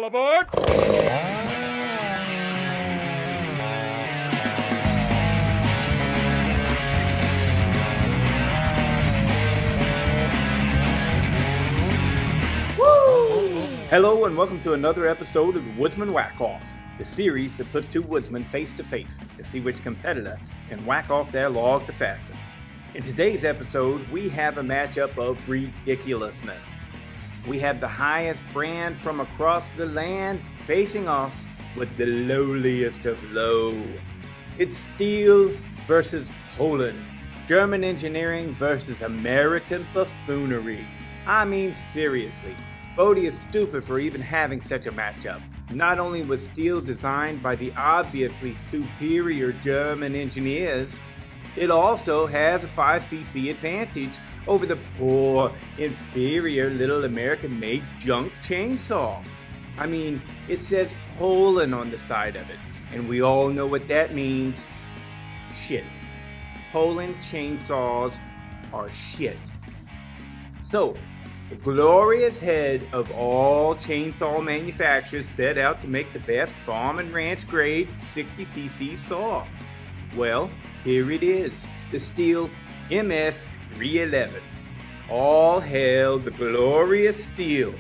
All aboard! Hello and welcome to another episode of the Woodsman Whack-Off, the series that puts two woodsmen face to face to see which competitor can whack off their log the fastest. In today's episode, we have a matchup of ridiculousness. We have the highest brand from across the land facing off with the lowliest of low. It's Stihl versus Poland, German engineering versus American buffoonery. I mean, seriously. Bodhi is stupid for even having such a matchup. Not only was Stihl designed by the obviously superior German engineers, it also has a 5cc advantage over the poor, inferior little American-made junk chainsaw. I mean, it says Poland on the side of it, and we all know what that means. Shit. Poland chainsaws are shit. So, the glorious head of all chainsaw manufacturers set out to make the best farm and ranch grade 60cc saw. Well, here it is, the Stihl MS-311. All hail the glorious Stihl.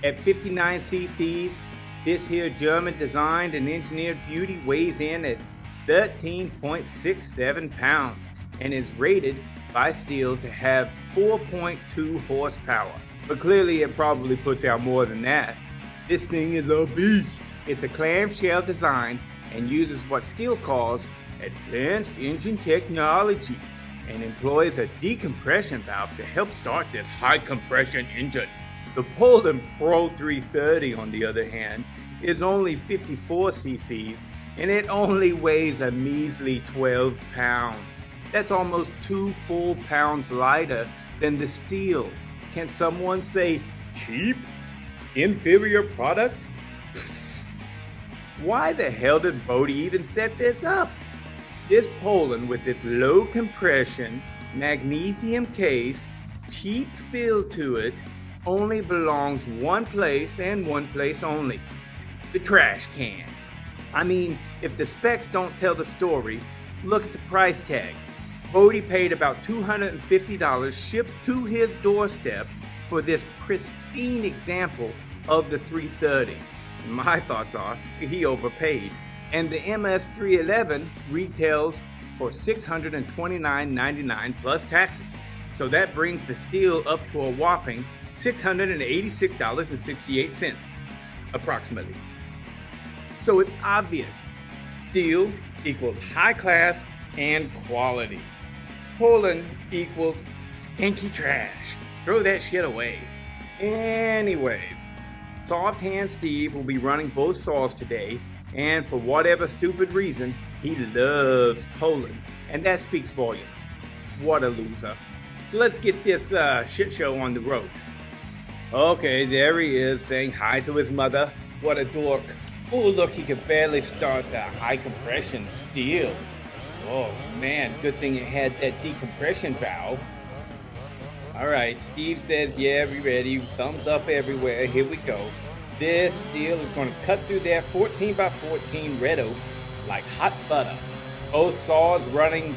At 59 cc's, this here German designed and engineered beauty weighs in at 13.67 pounds and is rated by Stihl to have 4.2 horsepower. But clearly it probably puts out more than that. This thing is a beast. It's a clamshell design and uses what Stihl calls advanced engine technology and employs a decompression valve to help start this high compression engine. The Poland Pro 330, on the other hand, is only 54 cc's and it only weighs a measly 12 pounds. That's almost 2 full pounds lighter than the Stihl. Can someone say cheap? Inferior product? Why the hell did Bodhi even set this up? This Poland with its low compression, magnesium case, cheap feel to it, only belongs one place and one place only. The trash can. I mean, if the specs don't tell the story, look at the price tag. Bodhi paid about $250 shipped to his doorstep for this pristine example of the 330. My thoughts are he overpaid. And the MS-311 retails for $629.99 plus taxes. So that brings the Stihl up to a whopping $686.68, approximately. So it's obvious. Stihl equals high class and quality. Poland equals skanky trash. Throw that shit away. Anyways, Soft Hand Steve will be running both saws today, and for whatever stupid reason, he loves Poland, and that speaks volumes. What a loser. So let's get this shit show on the road. Okay, there he is, saying hi to his mother. What a dork. Oh, look, he can barely start the high compression Stihl. Oh man, good thing it had that decompression valve. Alright, Steve says, yeah, we ready. Thumbs up everywhere. Here we go. This Stihl is going to cut through that 14x14 red oak like hot butter. Both saws running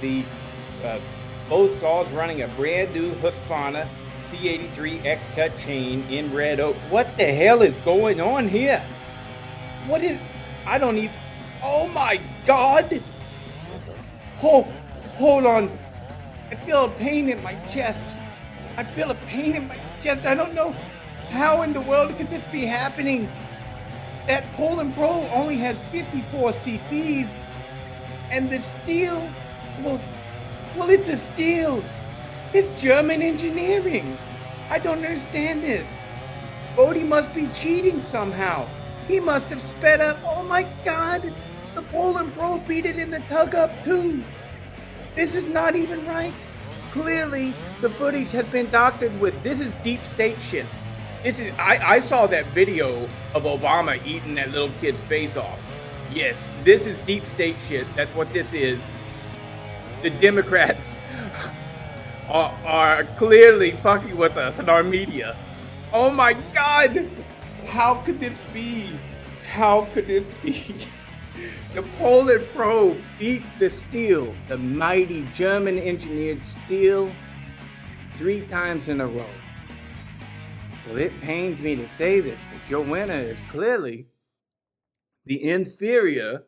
a brand new Husqvarna C83 X-Cut chain in red oak. What the hell is going on here? Oh my God! Hold on. I feel a pain in my chest. I don't know how in the world could this be happening. That Poland Pro only has 54 cc's, and the Stihl, well, it's a Stihl. It's German engineering. I don't understand this. Bodhi must be cheating somehow. He must have sped up. Oh my God! The Poland Pro beat it in the tug-up too. This is not even right. Clearly, the footage has been doctored with this is deep state shit. I saw that video of Obama eating that little kid's face off. Yes, this is deep state shit. That's what this is. The Democrats are clearly fucking with us in our media. Oh my God! How could this be? How could this be? The Poland Pro beat the Steel, the mighty German-engineered Steel, 3 times in a row. Well, it pains me to say this, but your winner is clearly the inferior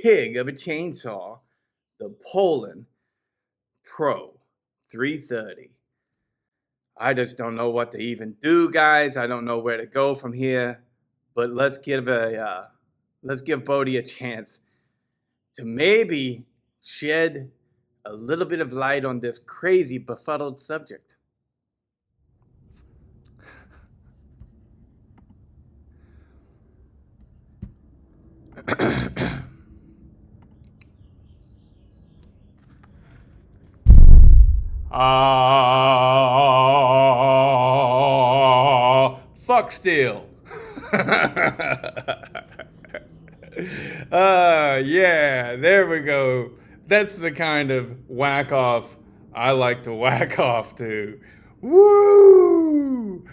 pig of a chainsaw, the Poland Pro 330. I just don't know what to even do, guys. I don't know where to go from here, but let's give Bodie a chance to maybe shed a little bit of light on this crazy, befuddled subject. Fuck Steel. Yeah, there we go. That's the kind of whack off I like to whack off to. Woo!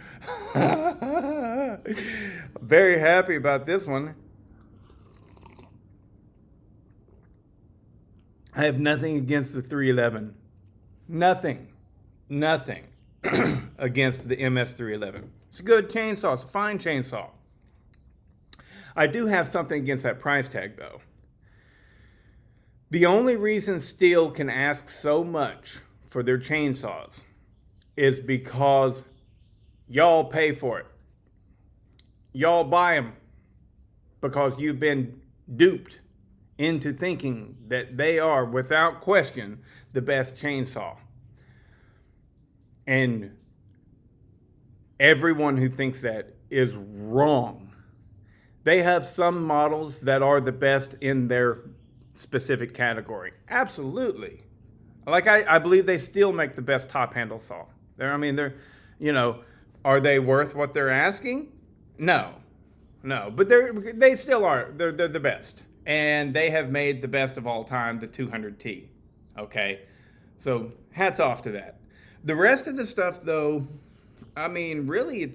Very happy about this one. I have nothing against the 311. Nothing against the MS311. It's a good chainsaw. It's a fine chainsaw. I do have something against that price tag, though. The only reason Steel can ask so much for their chainsaws is because y'all pay for it. Y'all buy them because you've been duped into thinking that they are, without question, the best chainsaw. And everyone who thinks that is wrong. They have some models that are the best in their specific category. Absolutely. Like, I believe they still make the best top handle saw. They're, are they worth what they're asking? No. But they still are. They're the best. And they have made the best of all time, the 200T. Okay? So, hats off to that. The rest of the stuff, though, really,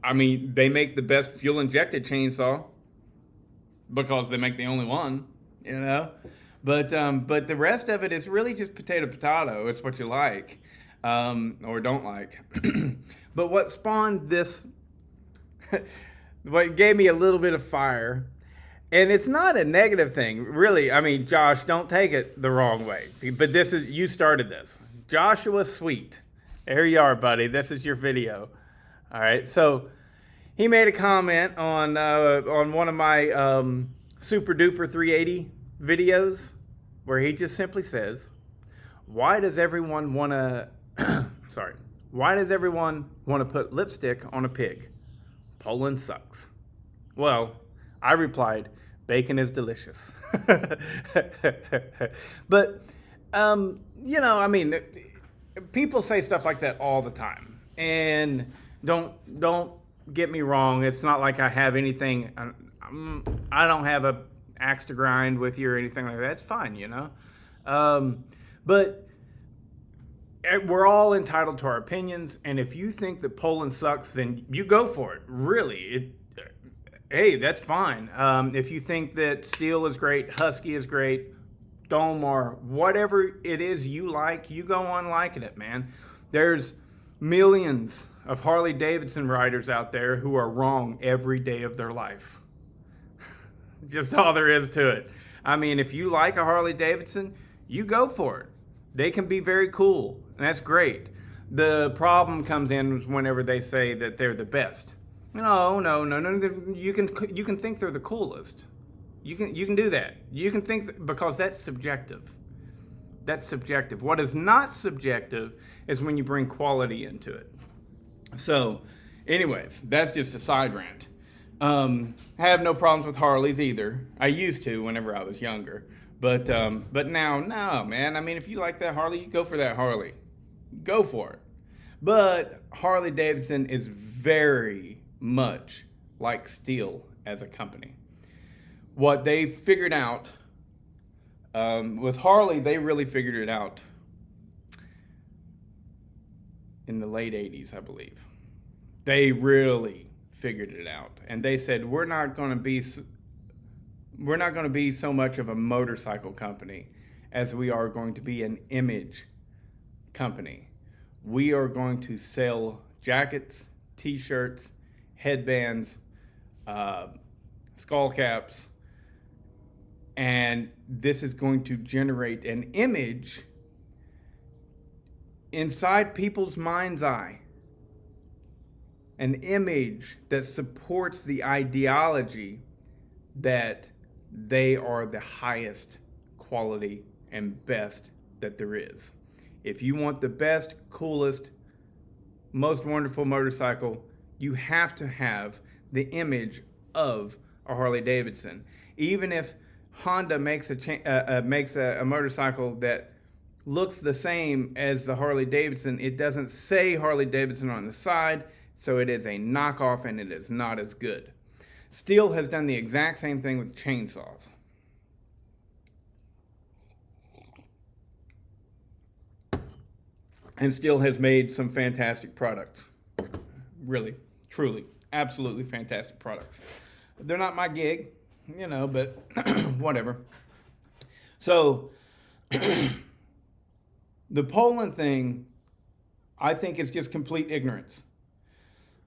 they make the best fuel-injected chainsaw because they make the only one, But the rest of it is really just potato. It's what you like or don't like. But what spawned this, what gave me a little bit of fire, and it's not a negative thing, really. Josh, don't take it the wrong way. But you started this. Joshua Sweet. There you are, buddy. This is your video. All right. So he made a comment on one of my Super Duper 380 videos where he just simply says, why does everyone want to put lipstick on a pig? Poland sucks. Well, I replied, bacon is delicious. But people say stuff like that all the time, and don't get me wrong. It's not like I have anything. I don't have a axe to grind with you or anything like that. It's fine, But we're all entitled to our opinions, and if you think that Poland sucks, then you go for it. Really, hey, that's fine. If you think that Steel is great, Husky is great, Domar, whatever it is you like, you go on liking it, man. There's millions of Harley Davidson riders out there who are wrong every day of their life. Just all there is to it. If you like a Harley Davidson, you go for it. They can be very cool, and that's great. The problem comes in whenever they say that they're the best. No. You can think they're the coolest. You can do that. You can think because that's subjective. That's subjective. What is not subjective is when you bring quality into it. So, anyways, that's just a side rant. I have no problems with Harleys either. I used to whenever I was younger. But now, no, man. If you like that Harley, you go for that Harley. Go for it. But Harley Davidson is very much like Steel as a company. What they figured out, with Harley, they really figured it out in the late 80s, I believe. They really figured it out, and they said we're not going to be so much of a motorcycle company as we are going to be an image company. We are going to sell jackets, t-shirts, headbands, skull caps, and this is going to generate an image inside people's mind's eye, an image that supports the ideology that they are the highest quality and best that there is. If you want the best, coolest, most wonderful motorcycle, you have to have the image of a Harley Davidson. Even if Honda makes a motorcycle that looks the same as the Harley Davidson, it doesn't say Harley Davidson on the side, so it is a knockoff and it is not as good. Stihl has done the exact same thing with chainsaws. And Stihl has made some fantastic products. Really, truly, absolutely fantastic products. They're not my gig, but whatever. So, the Poland thing, I think it's just complete ignorance.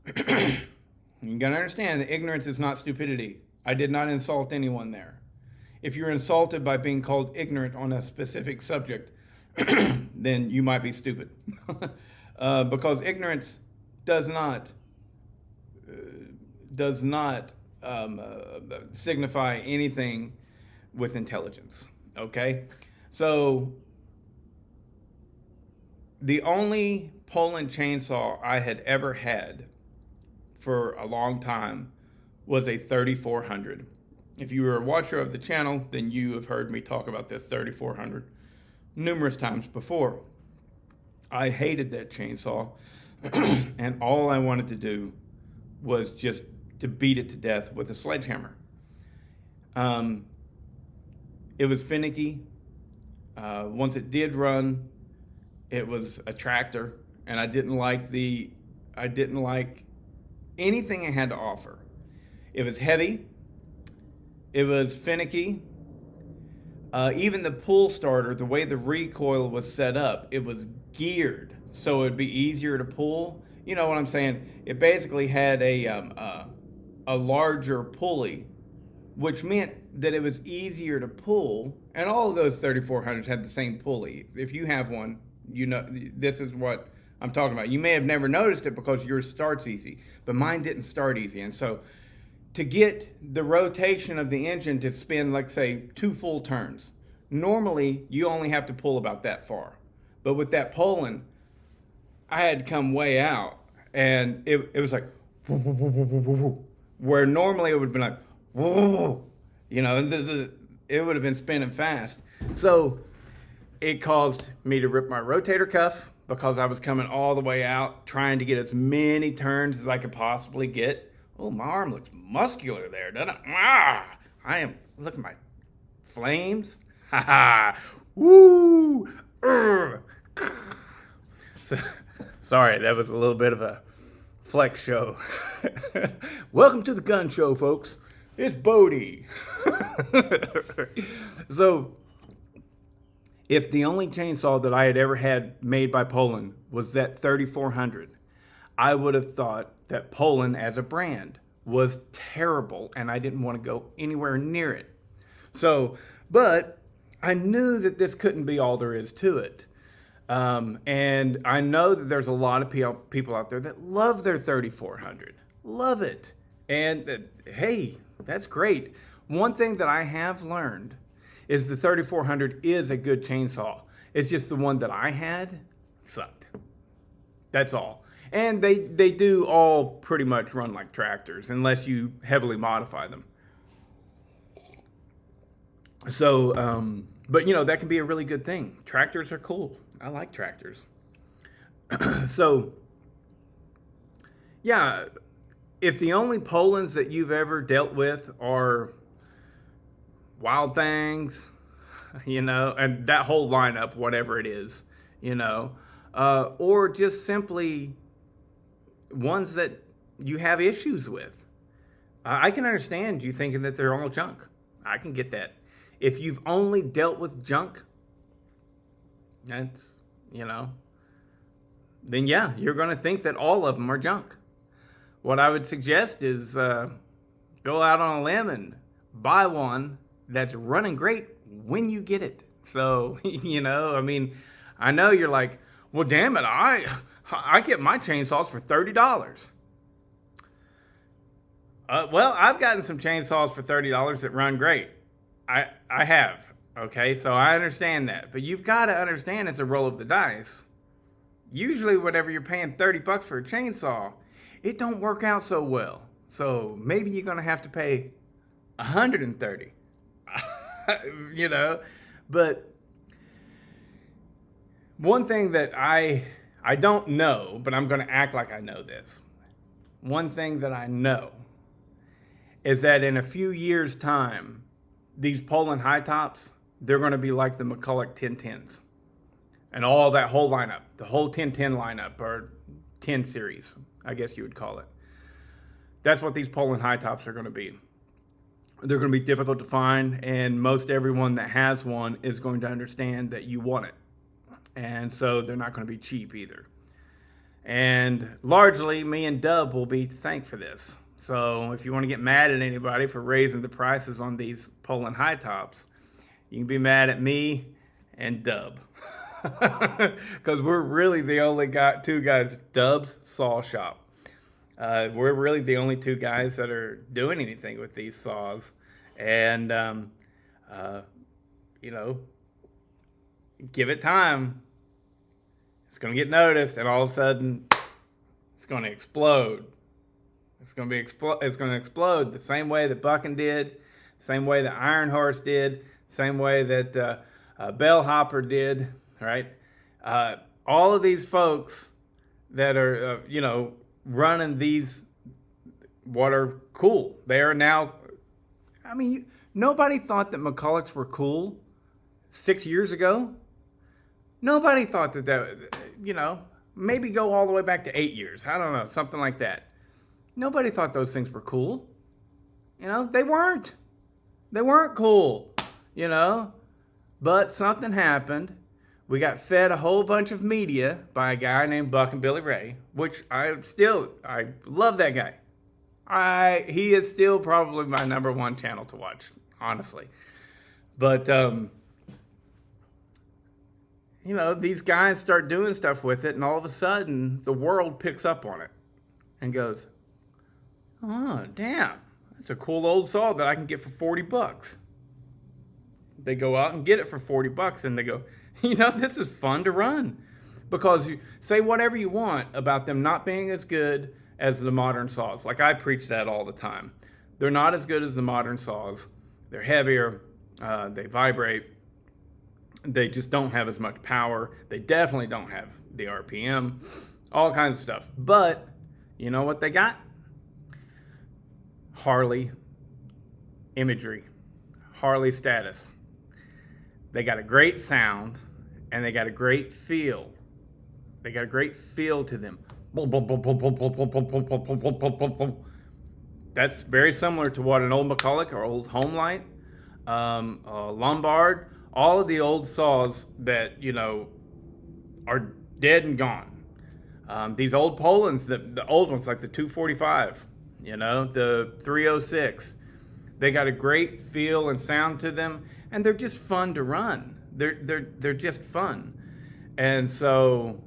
You gotta understand that ignorance is not stupidity. I did not insult anyone there. If you're insulted by being called ignorant on a specific subject, then you might be stupid. Because ignorance does not signify anything with intelligence. Okay? So, the only Poland chainsaw I had ever had for a long time was a 3400. If you were a watcher of the channel, then you have heard me talk about this 3400 numerous times before. I hated that chainsaw, and all I wanted to do was just to beat it to death with a sledgehammer. It was finicky. Once it did run, it was a tractor, and I didn't like anything it had to offer. It was heavy. It was finicky. Even the pull starter, the way the recoil was set up, it was geared so it'd be easier to pull. You know what I'm saying? It basically had a larger pulley, which meant that it was easier to pull. And all of those 3400s had the same pulley. If you have one, this is what I'm talking about. You may have never noticed it because yours starts easy, but mine didn't start easy. And so to get the rotation of the engine to spin, like say, 2 full turns, normally you only have to pull about that far. But with that Poland, I had to come way out, and it was like, where normally it would have been like, it would have been spinning fast. So it caused me to rip my rotator cuff because I was coming all the way out, trying to get as many turns as I could possibly get. Oh, my arm looks muscular there, doesn't it? Look at my flames. Ha ha. Woo. So, sorry, that was a little bit of a flex show. Welcome to the gun show, folks. It's Bodie. So, if the only chainsaw that I had ever had made by Poland was that 3400, I would have thought that Poland as a brand was terrible and I didn't want to go anywhere near it. So, but I knew that this couldn't be all there is to it. And I know that there's a lot of people out there that love their 3400. Love it. And hey, that's great. One thing that I have learned is the 3400 is a good chainsaw. It's just the one that I had sucked. That's all. And they do all pretty much run like tractors unless you heavily modify them. So, but that can be a really good thing. Tractors are cool. I like tractors. So, yeah, if the only Polands that you've ever dealt with are Wild Things, and that whole lineup, whatever it is, or just simply ones that you have issues with. I can understand you thinking that they're all junk. I can get that. If you've only dealt with junk, that's, you know, then yeah, you're going to think that all of them are junk. What I would suggest is go out on a limb and buy one that's running great when you get it. So, you know, I mean, I know you're like, well, damn it, I get my chainsaws for $30. Well, I've gotten some chainsaws for $30 that run great. I have. Okay, so I understand that. But you've got to understand it's a roll of the dice. Usually whenever you're paying $30 for a chainsaw, it don't work out so well. So maybe you're going to have to pay $130. You know? But one thing that I don't know, but I'm going to act like I know this. One thing that I know is that in a few years' time, these Poland high tops, they're going to be like the McCulloch 1010s. And all that whole lineup, the whole 1010 lineup, or 10 series, I guess you would call it. That's what these Poland high tops are going to be. They're going to be difficult to find, and most everyone that has one is going to understand that you want it. And so they're not going to be cheap either. And largely, me and Dub will be thanked for this. So if you want to get mad at anybody for raising the prices on these Poland high tops, you can be mad at me and Dub. Because we're really the only two guys, Dub's Saw Shop. We're really the only two guys that are doing anything with these saws. And, you know, give it time. It's going to get noticed, and all of a sudden, it's going to explode. It's going to explode the same way that Bucking did, the same way that Iron Horse did, the same way that Bellhopper did, right? All of these folks that are, you know, running these, what are cool. They are now, I mean, nobody thought that McCullochs were cool 6 years ago. Nobody thought that, you know, maybe go all the way back to 8 years. I don't know, something like that. Nobody thought those things were cool. You know, they weren't. They weren't cool, you know. But something happened. We got fed a whole bunch of media by a guy named Buck and Billy Ray, which I love that guy. He is still probably my number one channel to watch, honestly. But, you know, these guys start doing stuff with it, and all of a sudden, the world picks up on it and goes, oh, damn, that's a cool old saw that I can get for $40. They go out and get it for $40, and they go, you know, this is fun to run. Because you say whatever you want about them not being as good as the modern saws. Like I preach that all the time. They're not as good as the modern saws. They're heavier. They vibrate. They just don't have as much power. They definitely don't have the RPM. All kinds of stuff. But you know what they got? Harley imagery. Harley status. They got a great sound, and they got a great feel. They got a great feel to them. That's very similar to what an old McCulloch or old Homelight, Lombard, all of the old saws that, you know, are dead and gone. These old Polands, the old ones like the 245, you know, the 306, they got a great feel and sound to them, and they're just fun to run. They're just fun. And so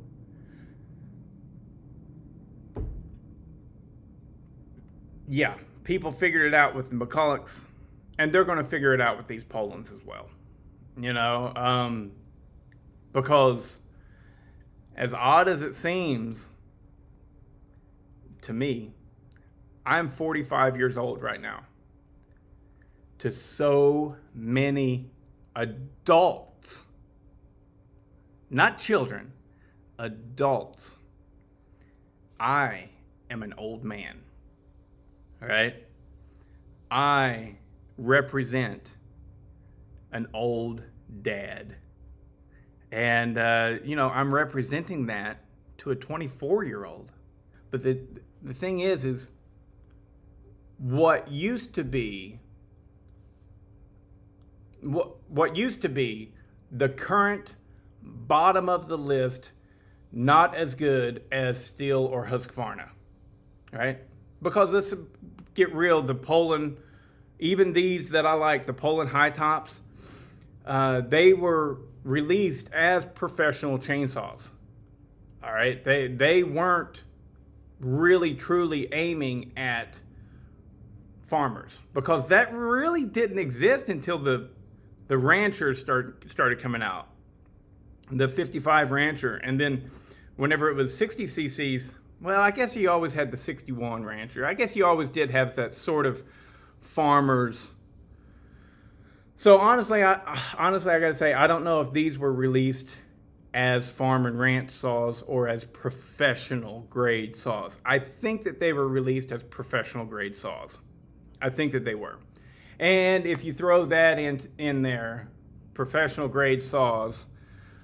yeah, people figured it out with the McCullochs, and they're going to figure it out with these Polands as well. You know, because as odd as it seems to me, I'm 45 years old right now. To so many adults, not children, adults, I am an old man. All right? I represent an old dad. And, you know, I'm representing that to a 24-year-old. But the thing is what used to be the current bottom of the list, not as good as Stihl or Husqvarna, right? Because let's get real, the Poulan, even these that I like, the Poulan high tops, they were released as professional chainsaws. All right, they weren't really truly aiming at farmers, because that really didn't exist until the Ranchers started coming out, the 55 Rancher, and then whenever it was 60 cc's, well, I guess you always had the 61 Rancher. I guess you always did have that sort of farmers. So honestly, I gotta say, I don't know if these were released as farm and ranch saws or as professional grade saws. I think that they were released as professional grade saws. I think that they were. And if you throw that in there, professional grade saws,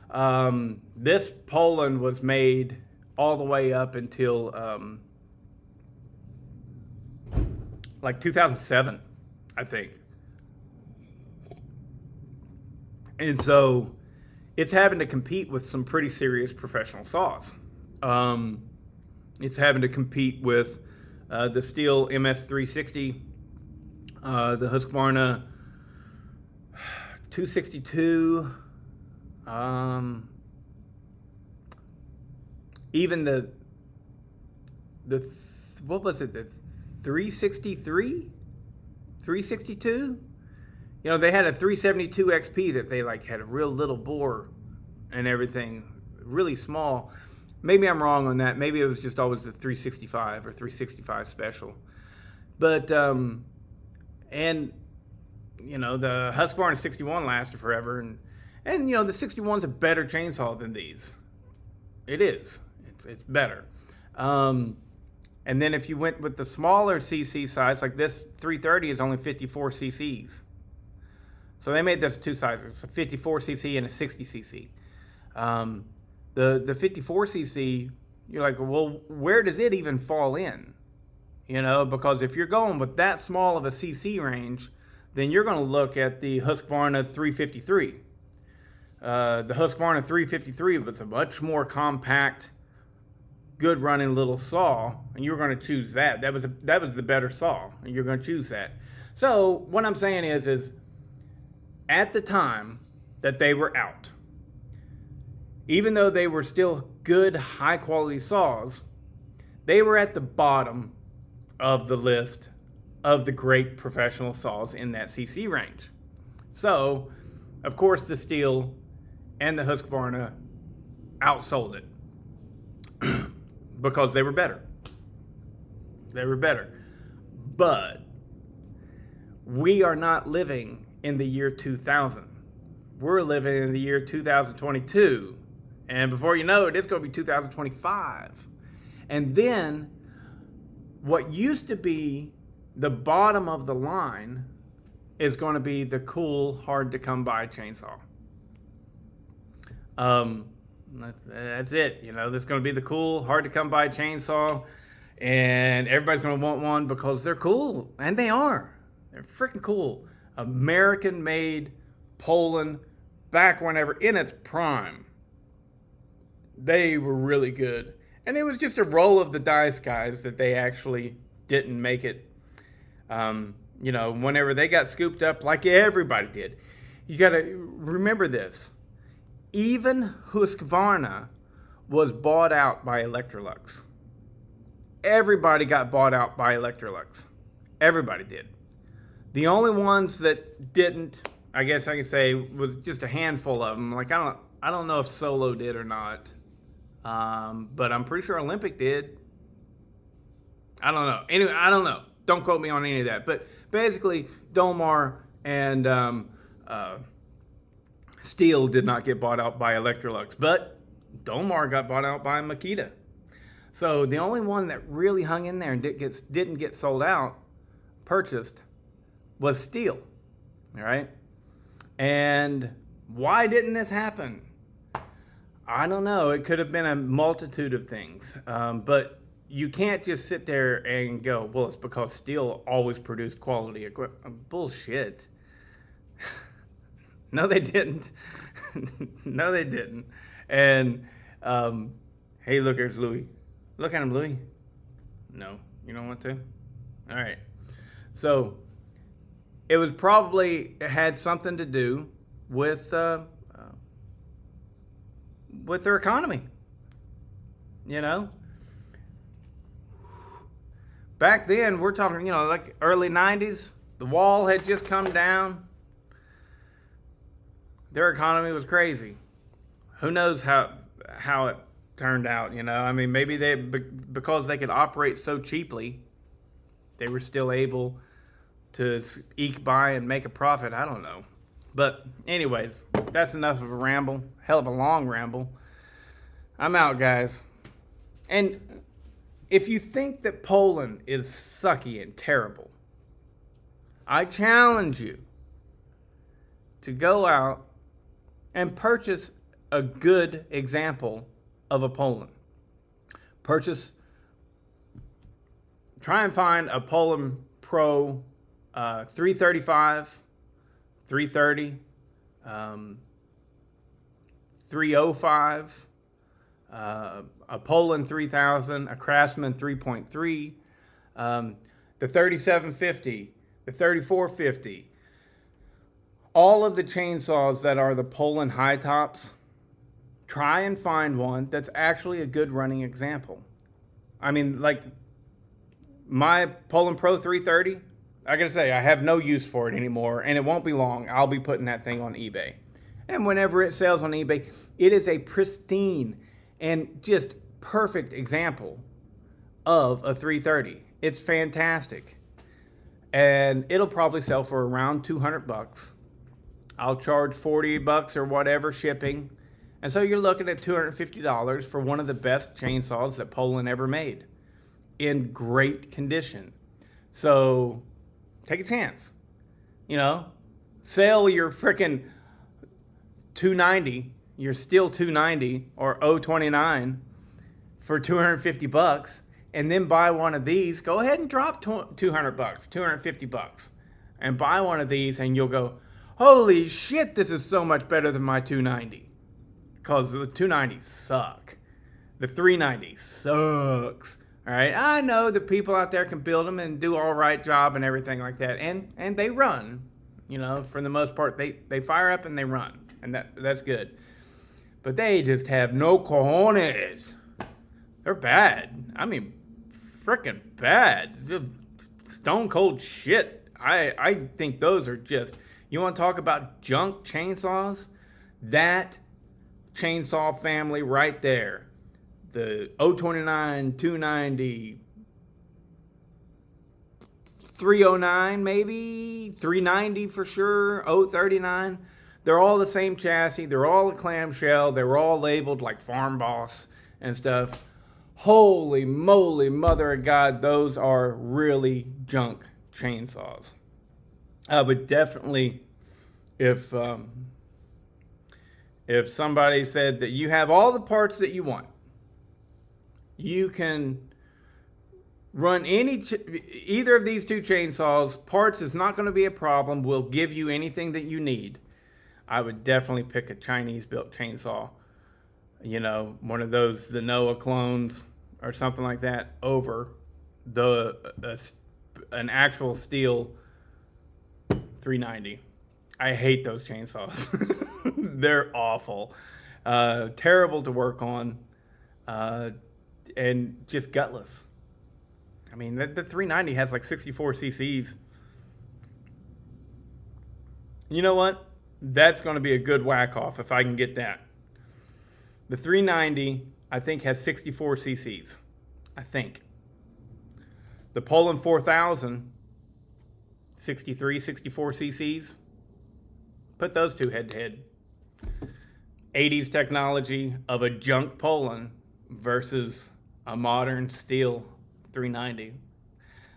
this Poulan was made all the way up until like 2007, I think. And so it's having to compete with some pretty serious professional saws. It's having to compete with the Stihl MS360, the Husqvarna 262, even the what was it, the 363, 362? You know, they had a 372 XP that they like had a real little bore and everything, really small. Maybe I'm wrong on that. Maybe it was just always the 365 or 365 special. But and you know, the Husqvarna 61 lasted forever, and you know, the 61's a better chainsaw than these. It is. It's better. And then if you went with the smaller CC size, like this 330 is only 54 cc's. So they made this two sizes, a 54cc and a 60cc. The 54cc, you're like, well, where does it even fall in? You know, because if you're going with that small of a cc range, then you're going to look at the Husqvarna 353. The Husqvarna 353 was a much more compact, good running little saw, and you're going to choose that. That was the better saw, and you're going to choose that. So what I'm saying is at the time that they were out, even though they were still good, high quality saws, they were at the bottom of the list of the great professional saws in that CC range. So, of course, the Stihl and the Husqvarna outsold it because they were better. They were better. But we are not living in the year 2000. We're living in the year 2022. And before you know it, it's going to be 2025. And then what used to be the bottom of the line is going to be the cool, hard to come by chainsaw. That's it. You know, there's going to be the cool, hard to come by chainsaw, and everybody's going to want one because they're cool, and they are. They're freaking cool. American-made Poulan, back whenever in its prime. They were really good. And it was just a roll of the dice, guys, that they actually didn't make it. You know, whenever they got scooped up like everybody did. You got to remember this. Even Husqvarna was bought out by Electrolux. Everybody got bought out by Electrolux. Everybody did. The only ones that didn't, I guess I can say, was just a handful of them. Like, I don't know if Solo did or not. But I'm pretty sure Olympic did. I don't know. Anyway, I don't know. Don't quote me on any of that. But basically, Dolmar and Stihl did not get bought out by Electrolux. But Dolmar got bought out by Makita. So the only one that really hung in there and didn't get sold out, purchased, was Stihl. All right? And why didn't this happen? I don't know. It could have been a multitude of things. But you can't just sit there and go, well, it's because steel always produced quality equipment. Bullshit. No, they didn't. No, they didn't. And, hey, look, there's Louis. Look at him, Louis. No, you don't want to? All right. So it was probably, it had something to do with their economy. You know? Back then, we're talking, like early 90s, the wall had just come down. Their economy was crazy. Who knows how it turned out, I mean, maybe because they could operate so cheaply, they were still able to eke by and make a profit. I don't know. But anyways, that's enough of a ramble. Hell of a long ramble. I'm out, guys. And if you think that Poland is sucky and terrible, I challenge you to go out and purchase a good example of a Poland. Try and find a Poland Pro 335, 330, 305, a Poland 3000, a Craftsman 3.3, the 3750, the 3450. All of the chainsaws that are the Poland high tops, try and find one that's actually a good running example. I mean, like my Poland Pro 330, I gotta say, I have no use for it anymore, and it won't be long. I'll be putting that thing on eBay. And whenever it sells on eBay, it is a pristine and just perfect example of a 330. It's fantastic. And it'll probably sell for around $200. I'll charge $40 or whatever shipping. And so you're looking at $250 for one of the best chainsaws that Poland ever made in great condition. So take a chance. Sell your frickin' 290, your Steel 290 or 029 for $250, and then buy one of these. Go ahead and drop $200, $250, and buy one of these, and you'll go, holy shit, this is so much better than my 290. Because the 290s suck. The 390 sucks. All right, I know that people out there can build them and do all right job and everything like that, and they run. For the most part, they fire up and they run, and that's good. But they just have no cojones. They're bad. I mean, freaking bad. Just stone cold shit. I think those are just. You want to talk about junk chainsaws? That chainsaw family right there. The 029, 290, 309 maybe, 390 for sure, 039. They're all the same chassis. They're all a clamshell. They're all labeled like Farm Boss and stuff. Holy moly, mother of God, those are really junk chainsaws. I would definitely, if somebody said that you have all the parts that you want, you can run either of these two chainsaws. Parts is not going to be a problem. We'll give you anything that you need. I would definitely pick a Chinese-built chainsaw. One of those the Noah clones or something like that over an actual steel 390. I hate those chainsaws. They're awful. Terrible to work on. And just gutless. I mean, the 390 has like 64 cc's. You know what? That's going to be a good whack off if I can get that. The 390, I think, has 64 cc's. I think. The Poland 4000, 63, 64 cc's. Put those two head to head. 80s technology of a junk Poland versus a modern steel 390.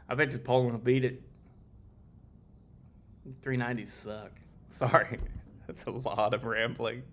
I bet the Poland will beat it. 390s suck. Sorry, that's a lot of rambling.